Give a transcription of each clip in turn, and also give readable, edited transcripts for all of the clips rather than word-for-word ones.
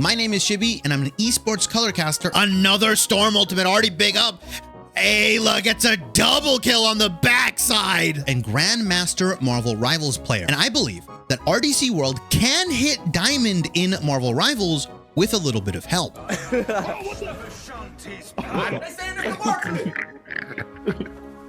My name is Shibby, and I'm an esports colorcaster. Another Storm ultimate, already big up. Ayla gets a double kill on the backside. And Grandmaster MarvelRivals player. And I believe that RDCWORLD can hit Diamond in MarvelRivals with a little bit of help.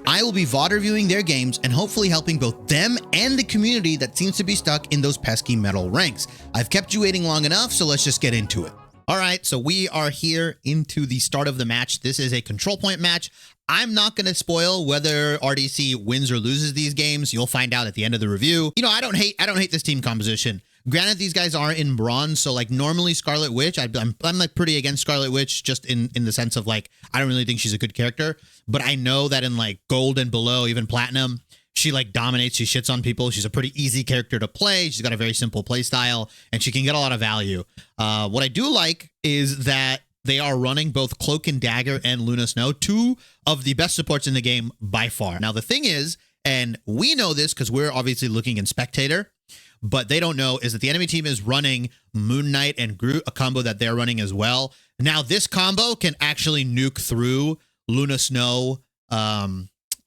I will be VOD reviewing their games and hopefully helping both them and the community that seems to be stuck in those pesky metal ranks. I've kept you waiting long enough, so let's just get into it. All right, so we are here into the start of the match. This is a control point match. I'm not going to spoil whether RDC wins or loses these games. You'll find out at the end of the review. You know, I don't hate this team composition. Granted, these guys are in bronze, so like normally Scarlet Witch, I'm like pretty against Scarlet Witch just in the sense of like, I don't really think she's a good character, but I know that in like gold and below, even platinum, she like dominates, she shits on people. She's a pretty easy character to play. She's got a very simple play style and she can get a lot of value. What I do like is that they are running both Cloak and Dagger and Luna Snow, two of the best supports in the game by far. Now, the thing is, and we know this because we're obviously looking in Spectator, but they don't know is that the enemy team is running Moon Knight and Groot, a combo that they're running as well. Now, this combo can actually nuke through Luna Snow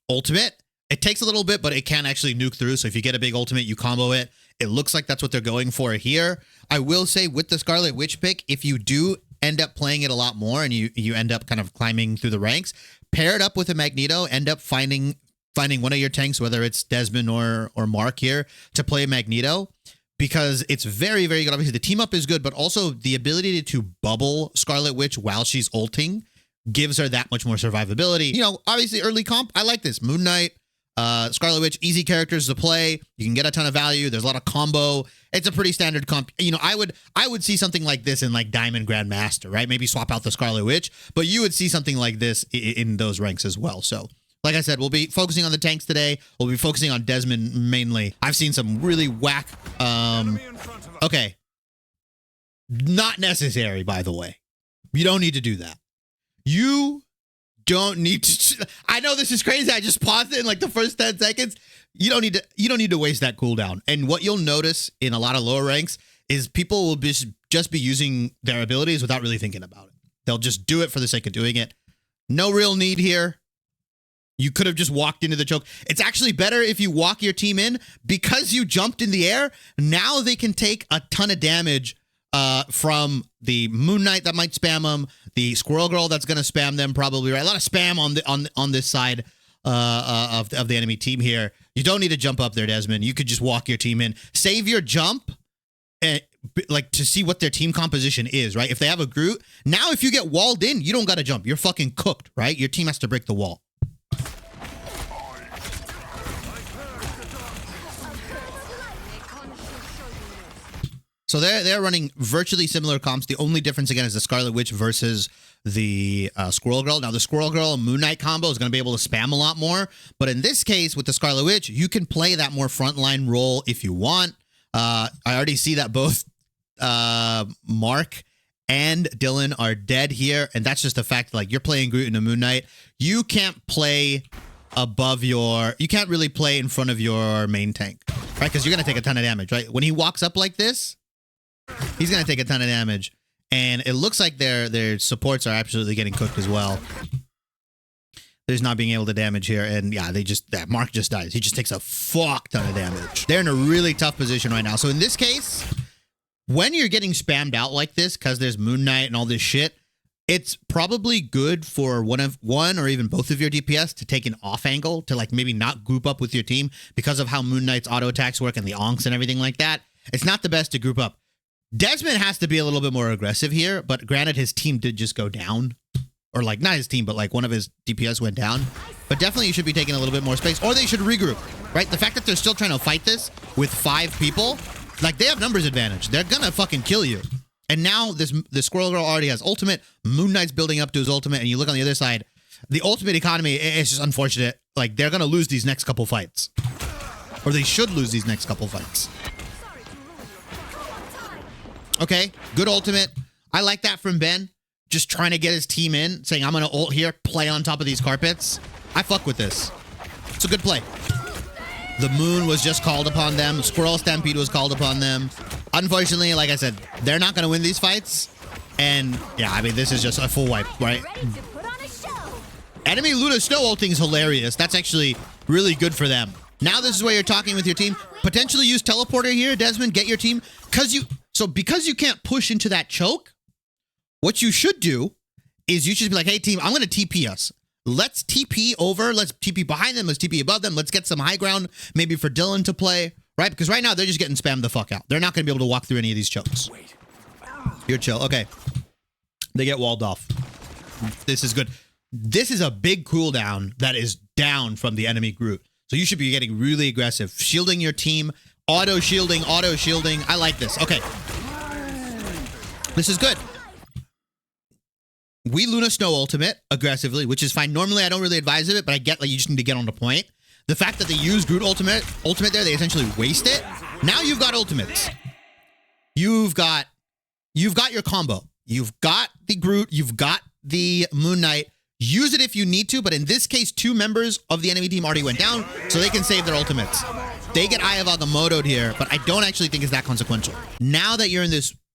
ultimate. It takes a little bit, but it can actually nuke through. So if you get a big ultimate, you combo it. It looks like that's what they're going for here. I will say with the Scarlet Witch pick, if you do end up playing it a lot more and you end up kind of climbing through the ranks, pair it up with a Magneto, end up finding one of your tanks, whether it's Desmond or Mark here, to play Magneto, because it's very, very good. Obviously, the team up is good, but also the ability to bubble Scarlet Witch while she's ulting gives her that much more survivability. You know, obviously, early comp, I like this. Moon Knight, Scarlet Witch, easy characters to play. You can get a ton of value. There's a lot of combo. It's a pretty standard comp. You know, I would see something like this in like Diamond Grandmaster, right? Maybe swap out the Scarlet Witch, but you would see something like this in those ranks as well. So, like I said, we'll be focusing on the tanks today. We'll be focusing on Desmond mainly. I've seen some really whack. Okay. Not necessary, by the way. You don't need to do that. You don't need to. I know this is crazy. I just paused it in like the first 10 seconds. You don't need to waste that cooldown. And what you'll notice in a lot of lower ranks is people will just be using their abilities without really thinking about it. They'll just do it for the sake of doing it. No real need here. You could have just walked into the choke. It's actually better if you walk your team in because you jumped in the air. Now they can take a ton of damage from the Moon Knight that might spam them, the Squirrel Girl that's going to spam them probably, right? A lot of spam on this side of the enemy team here. You don't need to jump up there, Desmond. You could just walk your team in. Save your jump like to see what their team composition is, right? If they have a Groot, now if you get walled in, you don't got to jump. You're fucking cooked, right? Your team has to break the wall. So they're running virtually similar comps. The only difference, again, is the Scarlet Witch versus the Squirrel Girl. Now, the Squirrel Girl and Moon Knight combo is going to be able to spam a lot more. But in this case, with the Scarlet Witch, you can play that more frontline role if you want. I already see that both Mark and Dylan are dead here. And that's just the fact, like, you're playing Groot and a Moon Knight. You can't play you can't really play in front of your main tank, right? Because you're going to take a ton of damage, right? When he walks up like this, he's going to take a ton of damage. And it looks like their supports are absolutely getting cooked as well. There's not being able to damage here. And yeah, that Mark just dies. He just takes a fuck ton of damage. They're in a really tough position right now. So in this case, when you're getting spammed out like this, because there's Moon Knight and all this shit, it's probably good for one or even both of your DPS to take an off angle to like maybe not group up with your team because of how Moon Knight's auto attacks work and the onks and everything like that. It's not the best to group up. Desmond has to be a little bit more aggressive here, but granted, his team did just go down. Or like, not his team, but like one of his DPS went down. But definitely you should be taking a little bit more space, or they should regroup, right? The fact that they're still trying to fight this with 5 people, like they have numbers advantage. They're gonna fucking kill you. And now the Squirrel Girl already has ultimate. Moon Knight's building up to his ultimate, and you look on the other side, the ultimate economy is just unfortunate. Like they're gonna lose these next couple fights. Or they should lose these next couple fights. Okay, good ultimate. I like that from Ben. Just trying to get his team in, saying, I'm going to ult here, play on top of these carpets. I fuck with this. It's a good play. The Moon was just called upon them. Squirrel Stampede was called upon them. Unfortunately, like I said, they're not going to win these fights. And yeah, I mean, this is just a full wipe, right? Enemy Luna Snow ulting is hilarious. That's actually really good for them. Now this is where you're talking with your team. Potentially use teleporter here, Desmond. Get your team. Because you can't push into that choke, what you should do is you should be like, hey, team, I'm going to TP us. Let's TP over. Let's TP behind them. Let's TP above them. Let's get some high ground maybe for Dylan to play, right? Because right now they're just getting spammed the fuck out. They're not going to be able to walk through any of these chokes. You're chill. Okay. They get walled off. This is good. This is a big cooldown that is down from the enemy Groot. So you should be getting really aggressive. Shielding your team. Auto shielding. Auto shielding. I like this. Okay. This is good. We Luna Snow ultimate aggressively, which is fine. Normally, I don't really advise of it, but I get like you just need to get on the point. The fact that they use Groot ultimate there, they essentially waste it. Now you've got ultimates. You've got your combo. You've got the Groot. You've got the Moon Knight. Use it if you need to, but in this case, 2 members of the enemy team already went down, so they can save their ultimates. They get Eye of Agamotto'd here, but I don't actually think it's that consequential. Now that you're in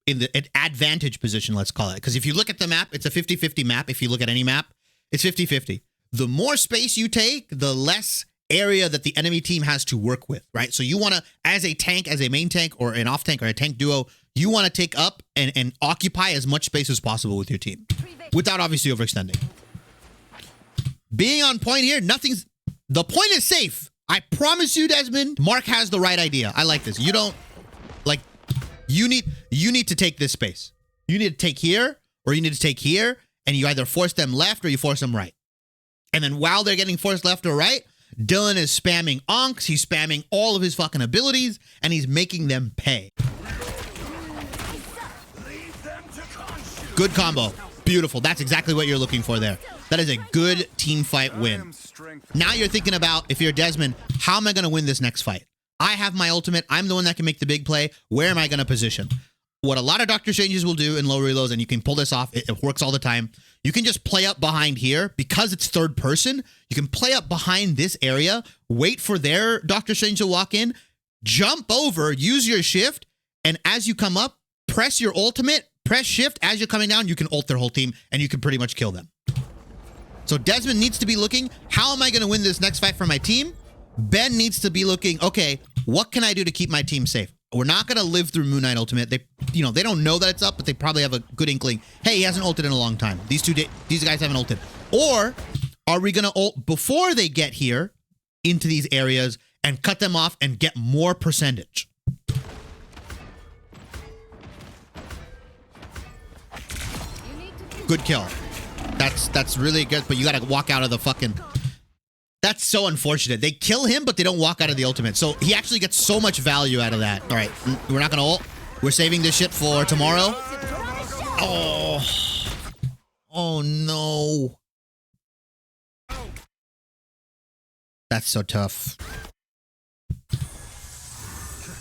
an advantage position, let's call it, because if you look at the map, it's a 50-50 map. If you look at any map, it's 50-50. The more space you take, the less area that the enemy team has to work with, right? So you want to, as a tank, as a main tank, or an off tank, or a tank duo, you want to take up and occupy as much space as possible with your team, without obviously overextending. Being on point here, the point is safe. I promise you, Desmond, Mark has the right idea. I like this. You don't, like, you need to take this space. You need to take here, or you need to take here, and you either force them left or you force them right. And then while they're getting forced left or right, Dylan is spamming onks, he's spamming all of his fucking abilities, and he's making them pay. Good combo. Beautiful. That's exactly what you're looking for there. That is a good team fight win. Now you're thinking about, if you're Desmond, how am I going to win this next fight? I have my ultimate. I'm the one that can make the big play. Where am I going to position? What a lot of Doctor Stranges will do in low reloads, and you can pull this off. It works all the time. You can just play up behind here. Because it's third person, you can play up behind this area, wait for their Doctor Strange to walk in, jump over, use your shift, and as you come up, press your ultimate, press shift. As you're coming down, you can ult their whole team, and you can pretty much kill them. So Desmond needs to be looking, how am I going to win this next fight for my team? Ben needs to be looking, okay, what can I do to keep my team safe? We're not going to live through Moon Knight ultimate. They don't know that it's up, but they probably have a good inkling. Hey, he hasn't ulted in a long time. These guys haven't ulted. Or are we going to ult before they get here into these areas and cut them off and get more percentage? Good kill. That's really good, but you got to walk out of the fucking... That's so unfortunate. They kill him, but they don't walk out of the ultimate. So he actually gets so much value out of that. All right, we're not going to ult. We're saving this shit for tomorrow. Oh, no. That's so tough.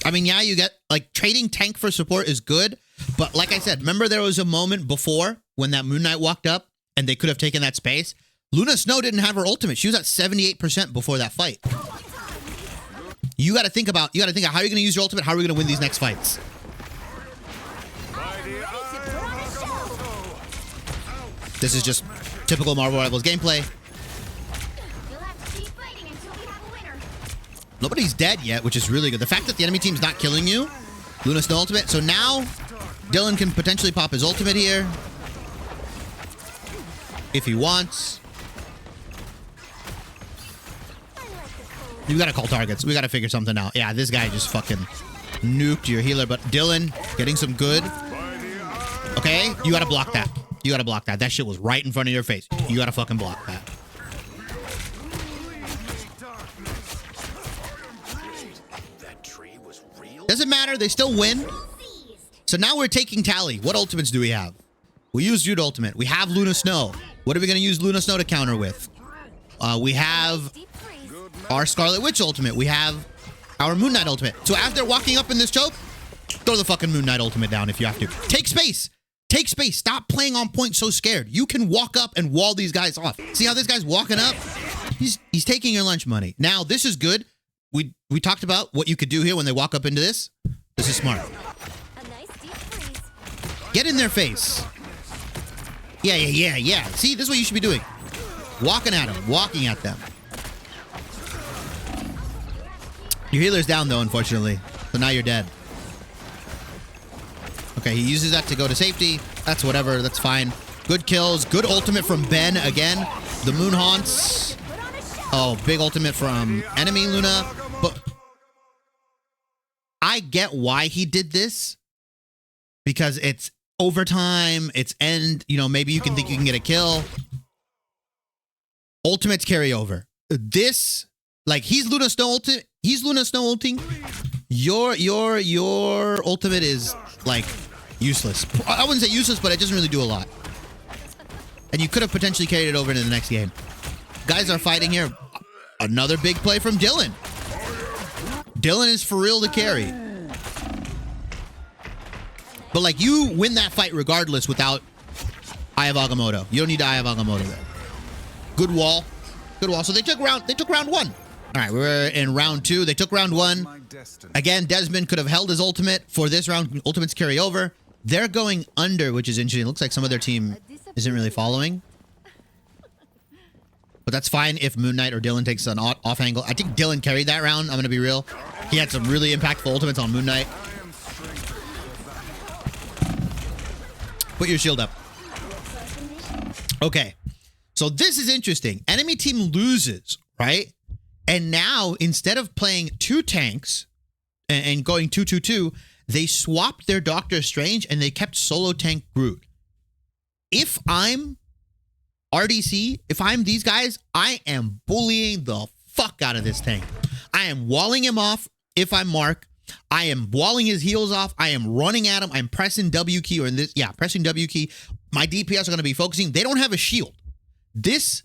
I mean, yeah, you get, like, trading tank for support is good. But like I said, remember there was a moment before when that Moon Knight walked up and they could have taken that space? Luna Snow didn't have her ultimate. She was at 78% before that fight. You got to think about how you're going to use your ultimate. How are we going to win these next fights? This is just typical Marvel Rivals gameplay. Nobody's dead yet, which is really good. The fact that the enemy team's not killing you, Luna Snow ultimate. So now Dylan can potentially pop his ultimate here if he wants. You gotta call targets. We gotta figure something out. Yeah, this guy just fucking nuked your healer, but Dylan getting some good. Okay, you gotta block that. You gotta block that. That shit was right in front of your face. You gotta fucking block that. Doesn't matter. They still win. So now we're taking tally. What ultimates do we have? We use Jude ultimate. We have Luna Snow. What are we gonna use Luna Snow to counter with? We have our Scarlet Witch ultimate. We have our Moon Knight ultimate. So as they're walking up in this choke, throw the fucking Moon Knight ultimate down if you have to. Take space. Take space. Stop playing on point so scared. You can walk up and wall these guys off. See how this guy's walking up? He's taking your lunch money. Now, this is good. We talked about what you could do here when they walk up into this. This is smart. Get in their face. Yeah. See, this is what you should be doing. Walking at them. Walking at them. Your healer's down, though, unfortunately. So now you're dead. Okay, he uses that to go to safety. That's whatever. That's fine. Good kills. Good ultimate from Ben again. The Moon Haunts. Oh, big ultimate from enemy Luna. But I get why he did this. Because it's overtime. It's end. You know, maybe you can think you can get a kill. Ultimates carry over. This, like, he's Luna Snow ultimate. He's Luna Snow ulting. Your ultimate is, like, useless. I wouldn't say useless, but it doesn't really do a lot. And you could have potentially carried it over into the next game. Guys are fighting here. Another big play from Dylan. Dylan is for real to carry. But, like, you win that fight regardless without Eye of Agamotto. You don't need Eye of Agamotto there. Good wall. Good wall. So they took round one. All right, we're in round two. They took round one. Again, Desmond could have held his ultimate for this round. Ultimates carry over. They're going under, which is interesting. It looks like some of their team isn't really following. But that's fine if Moon Knight or Dylan takes an off angle. I think Dylan carried that round. I'm going to be real. He had some really impactful ultimates on Moon Knight. Put your shield up. Okay. So this is interesting. Enemy team loses, right? And now, instead of playing two tanks and going 2-2-2, they swapped their Doctor Strange and they kept solo tank Groot. If I'm RDC, if I'm these guys, I am bullying the fuck out of this tank. I am walling him off if I'm Mark. I am walling his heals off. I am running at him. I'm pressing W key or in this, yeah, pressing W key. My DPS are going to be focusing. They don't have a shield. This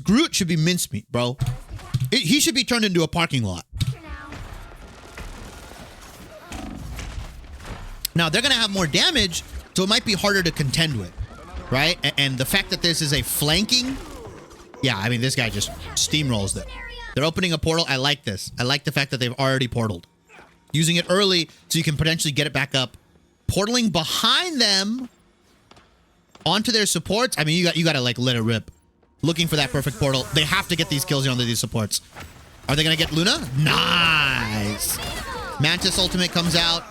Groot should be mincemeat, bro. He should be turned into a parking lot. Now, they're going to have more damage, so it might be harder to contend with, right? And the fact that this is a flanking, yeah, I mean, this guy just steamrolls them. They're opening a portal. I like this. I like the fact that they've already portaled. Using it early so you can potentially get it back up. Portaling behind them onto their supports. I mean, you got to, like, let it rip. Looking for that perfect portal. They have to get these kills onto these supports. Are they going to get Luna? Nice. Mantis ultimate comes out.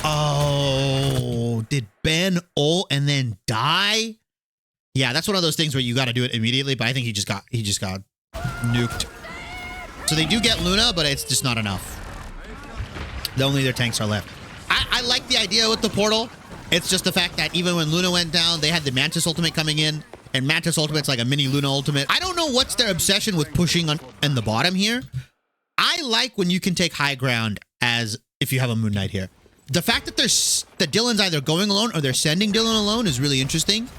Oh, did Ben ult and then die? Yeah, that's one of those things where you got to do it immediately, but I think he just got nuked. So they do get Luna, but it's just not enough. Only their tanks are left. I like the idea with the portal. It's just the fact that even when Luna went down, they had the Mantis ultimate coming in. And Mantis ultimate's like a mini Luna ultimate. I don't know what's their obsession with pushing on in the bottom here. I like when you can take high ground as if you have a Moon Knight here. The fact that Dylan's either going alone or they're sending Dylan alone is really interesting.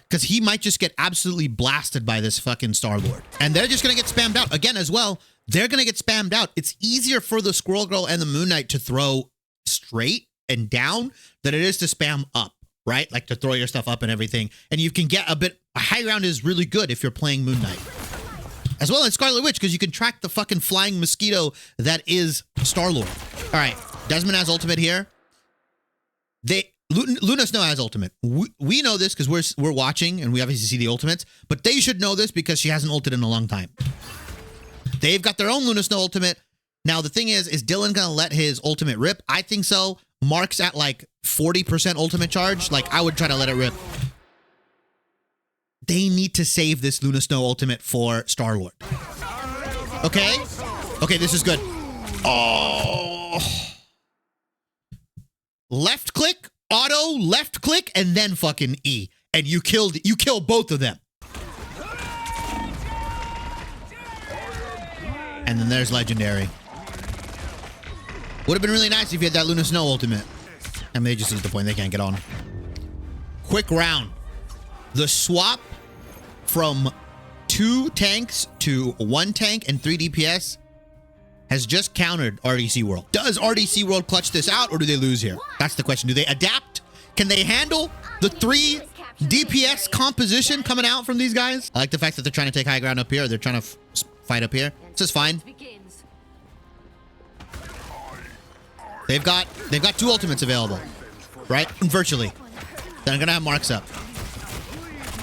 Because he might just get absolutely blasted by this fucking Star-Lord. And they're just going to get spammed out. Again, as well, they're going to get spammed out. It's easier for the Squirrel Girl and the Moon Knight to throw straight and down than it is to spam up. Right? Like to throw your stuff up and everything. And you can get a high ground is really good if you're playing Moon Knight. As well as Scarlet Witch, because you can track the fucking flying mosquito that is Star-Lord. All right. Desmond has ultimate here. Luna Snow has ultimate. We know this because we're watching and we obviously see the ultimates. But they should know this because she hasn't ulted in a long time. They've got their own Luna Snow ultimate. Now, the thing is Dylan going to let his ultimate rip? I think so. Mark's at like 40% ultimate charge. Like, I would try to let it rip. They need to save this Luna Snow ultimate for Star-Lord. Okay? Okay, this is good. Oh. Left click, auto, left click, and then fucking E. And you kill both of them. And then there's Legendary. Would have been really nice if you had that Luna Snow ultimate. I mean, they just used the point. They can't get on. Quick round. The swap from 2 tanks to 1 tank and 3 DPS has just countered RDC World. Does RDC World clutch this out or do they lose here? That's the question. Do they adapt? Can they handle the 3 DPS composition coming out from these guys? I like the fact that they're trying to take high ground up here. They're trying to fight up here. This is fine. They've got 2 ultimates available, right? Virtually. They're gonna have marks up.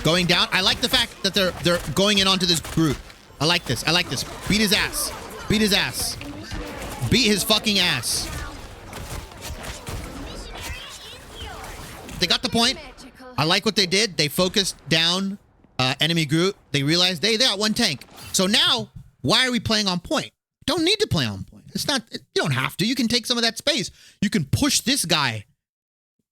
Going down. I like the fact that they're going in onto this Groot. I like this. I like this. Beat his ass. Beat his ass. Beat his fucking ass. They got the point. I like what they did. They focused down enemy Groot. They realized they got one tank. So now, why are we playing on point? Don't need to play on point. It's not, you don't have to. You can take some of that space. You can push this guy.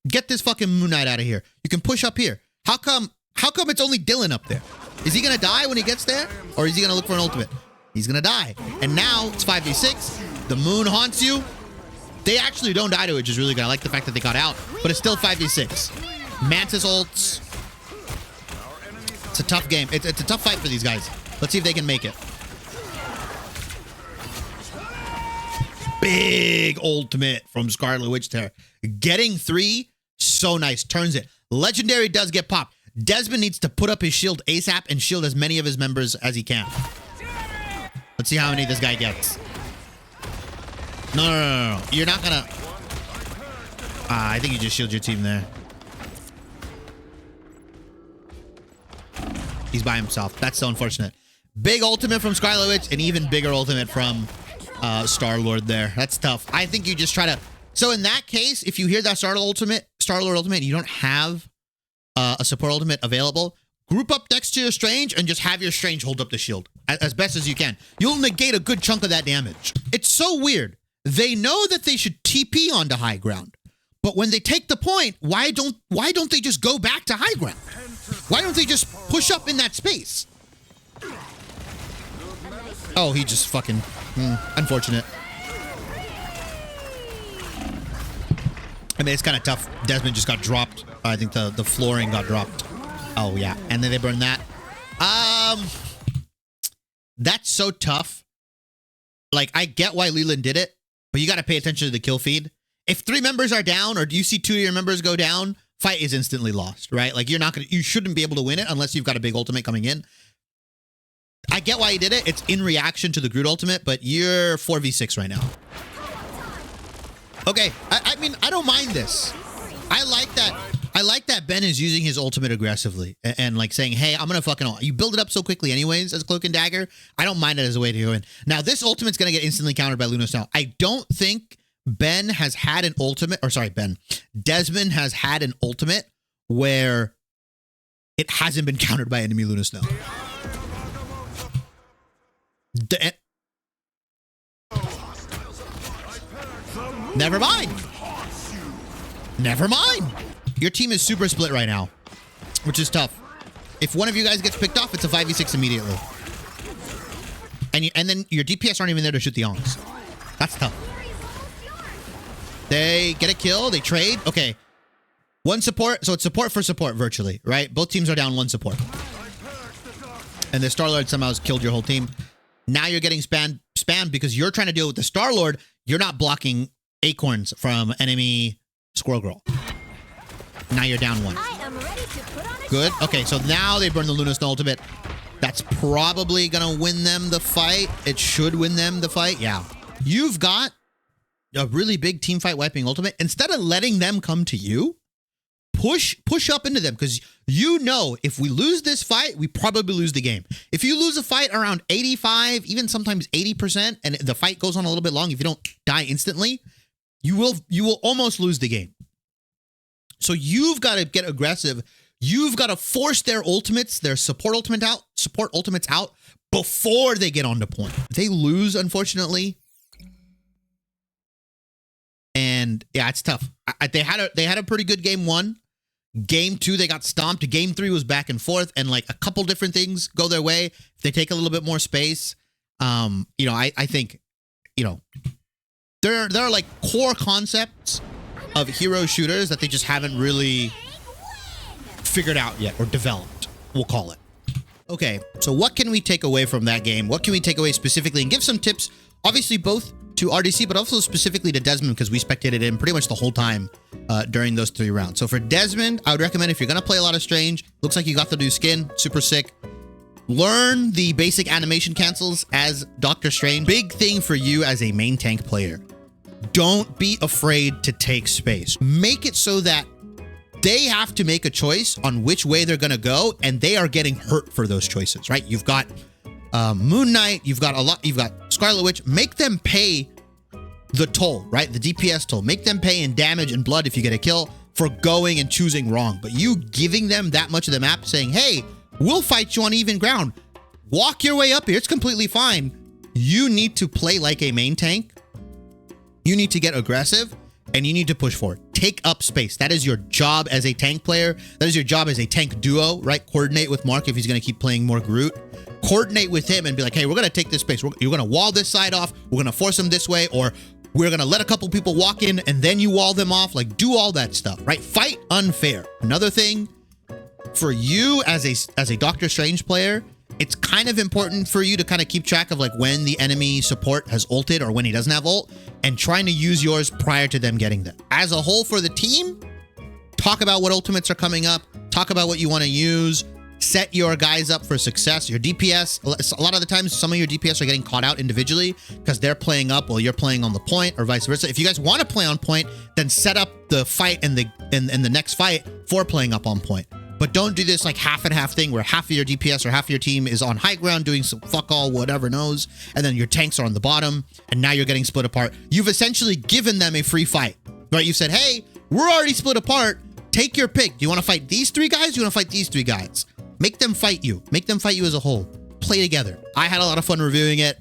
Get this fucking Moon Knight out of here. You can push up here. How come it's only Dylan up there? Is he gonna die when he gets there? Or is he gonna look for an ultimate? He's gonna die. And now it's 5v6. The moon haunts you. They actually don't die to it, which is really good. I like the fact that they got out, but it's still 5v6. Mantis ults. It's a tough game. It's a tough fight for these guys. Let's see if they can make it. Big ultimate from Scarlet Witch there. Getting 3, so nice. Turns it. Legendary does get popped. Desmond needs to put up his shield ASAP and shield as many of his members as he can. Let's see how many this guy gets. No. You're not gonna... I think you just shield your team there. He's by himself. That's so unfortunate. Big ultimate from Scarlet Witch, and even bigger ultimate from Star-Lord there. That's tough. I think you just try to... So in that case, if you hear that Star-Lord ultimate, you don't have a support ultimate available, group up next to your Strange and just have your Strange hold up the shield as best as you can. You'll negate a good chunk of that damage. It's so weird. They know that they should TP onto high ground, but when they take the point, why don't they just go back to high ground? Why don't they just push up in that space? Oh, he just fucking... unfortunate. I mean, it's kind of tough. Desmond just got dropped. I think the flooring got dropped. Oh, yeah. And then they burned that. That's so tough. Like, I get why Leland did it, but you got to pay attention to the kill feed. If 3 members are down, or you see 2 of your members go down, fight is instantly lost, right? Like, you shouldn't be able to win it unless you've got a big ultimate coming in. I get why he did it. It's in reaction to the Groot ultimate, but you're 4v6 right now. Okay, I mean, I don't mind this. I like that Ben is using his ultimate aggressively and like saying, hey, I'm gonna fucking... You build it up so quickly anyways as Cloak and Dagger. I don't mind it as a way to go in. Now, this ultimate's gonna get instantly countered by Luna Snow. I don't think Ben has had an ultimate... Or sorry, Desmond has had an ultimate where it hasn't been countered by enemy Luna Snow. Never mind. Never mind. Your team is super split right now, which is tough. If one of you guys gets picked off, it's a 5v6 immediately. And then your DPS aren't even there to shoot the onks. That's tough. They get a kill. They trade. Okay. One support. So it's support for support virtually, right? Both teams are down 1 support. And the Star-Lord somehow has killed your whole team. Now you're getting spammed because you're trying to deal with the Star-Lord. You're not blocking acorns from enemy Squirrel Girl. Now you're down 1. Good. Okay, so now they burn the Luna Snow ultimate. That's probably gonna win them the fight. It should win them the fight. Yeah. You've got a really big team fight wiping ultimate. Instead of letting them come to you, push up into them, because you know if we lose this fight, we probably lose the game. If you lose a fight around 85, even sometimes 80%, and the fight goes on a little bit long, if you don't die instantly, you will almost lose the game. So you've got to get aggressive. You've got to force their ultimates, their support ultimates out before they get onto point. They lose, unfortunately. And yeah, it's tough. They had a pretty good game 1. Game 2, they got stomped. Game 3 was back and forth, and like a couple different things go their way. If they take a little bit more space, you know, I think, you know, there are like core concepts of hero shooters that they just haven't really figured out yet, or developed, we'll call it. Okay, so what can we take away from that game? What can we take away specifically, and give some tips, obviously both to RDC, but also specifically to Desmond, because we spectated him pretty much the whole time during those 3 rounds. So for Desmond, I would recommend, if you're gonna play a lot of Strange, looks like you got the new skin, super sick. Learn the basic animation cancels as Doctor Strange. Big thing for you as a main tank player. Don't be afraid to take space. Make it so that they have to make a choice on which way they're going to go, and they are getting hurt for those choices, right? You've got Moon Knight, you've got Scarlet Witch. Make them pay the toll, right? The DPS toll. Make them pay in damage and blood if you get a kill for going and choosing wrong. But you giving them that much of the map saying, hey, we'll fight you on even ground. Walk your way up here. It's completely fine. You need to play like a main tank. You need to get aggressive and you need to push forward. Take up space. That is your job as a tank player. That is your job as a tank duo, right? Coordinate with Mark if he's going to keep playing more Groot. Coordinate with him and be like, hey, we're going to take this space. You're going to wall this side off. We're going to force them this way, or we're going to let a couple people walk in and then you wall them off. Like, do all that stuff, right? Fight unfair. Another thing for you as a Doctor Strange player, it's kind of important for you to kind of keep track of like when the enemy support has ulted or when he doesn't have ult, and trying to use yours prior to them getting them. As a whole for the team, talk about what ultimates are coming up. Talk about what you want to use. Set your guys up for success. Your DPS, a lot of the times, some of your DPS are getting caught out individually because they're playing up while you're playing on the point, or vice versa. If you guys want to play on point, then set up the fight and the next fight for playing up on point. But don't do this like half and half thing where half of your DPS or half of your team is on high ground doing some fuck all whatever knows, and then your tanks are on the bottom, and now you're getting split apart. You've essentially given them a free fight, right? You said, hey, we're already split apart. Take your pick. Do you want to fight these three guys? Do you want to fight these three guys? Make them fight you. Make them fight you as a whole. Play together. I had a lot of fun reviewing it.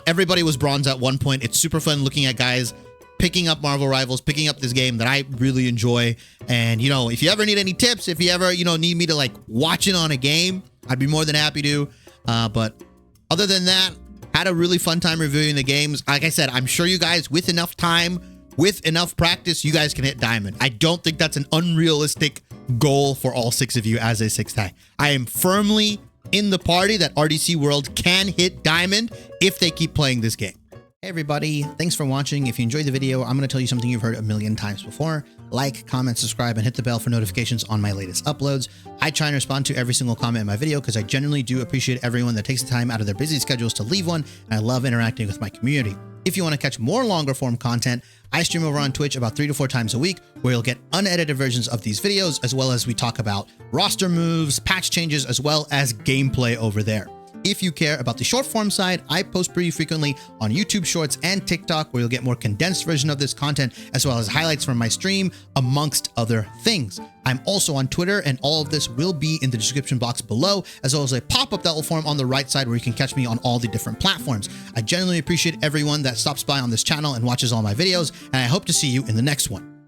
Everybody was bronze at one point. It's super fun looking at guys picking up Marvel Rivals, picking up this game that I really enjoy. And, if you ever need any tips, if you ever, need me to like watch it on a game, I'd be more than happy to. But other than that, had a really fun time reviewing the games. Like I said, I'm sure you guys, with enough time, with enough practice, you guys can hit diamond. I don't think that's an unrealistic goal for all 6 of you as a 6th high. I am firmly in the party that RDC World can hit diamond if they keep playing this game. Hey everybody, thanks for watching. If you enjoyed the video, I'm going to tell you something you've heard a million times before. Like, comment, subscribe, and hit the bell for notifications on my latest uploads. I try and respond to every single comment in my video because I genuinely do appreciate everyone that takes the time out of their busy schedules to leave one, and I love interacting with my community. If you want to catch more longer form content, I stream over on Twitch about 3 to 4 times a week, where you'll get unedited versions of these videos, as well as we talk about roster moves, patch changes, as well as gameplay over there. If you care about the short form side, I post pretty frequently on YouTube Shorts and TikTok, where you'll get more condensed version of this content, as well as highlights from my stream, amongst other things. I'm also on Twitter, and all of this will be in the description box below, as well as a pop-up that will form on the right side where you can catch me on all the different platforms. I genuinely appreciate everyone that stops by on this channel and watches all my videos, and I hope to see you in the next one.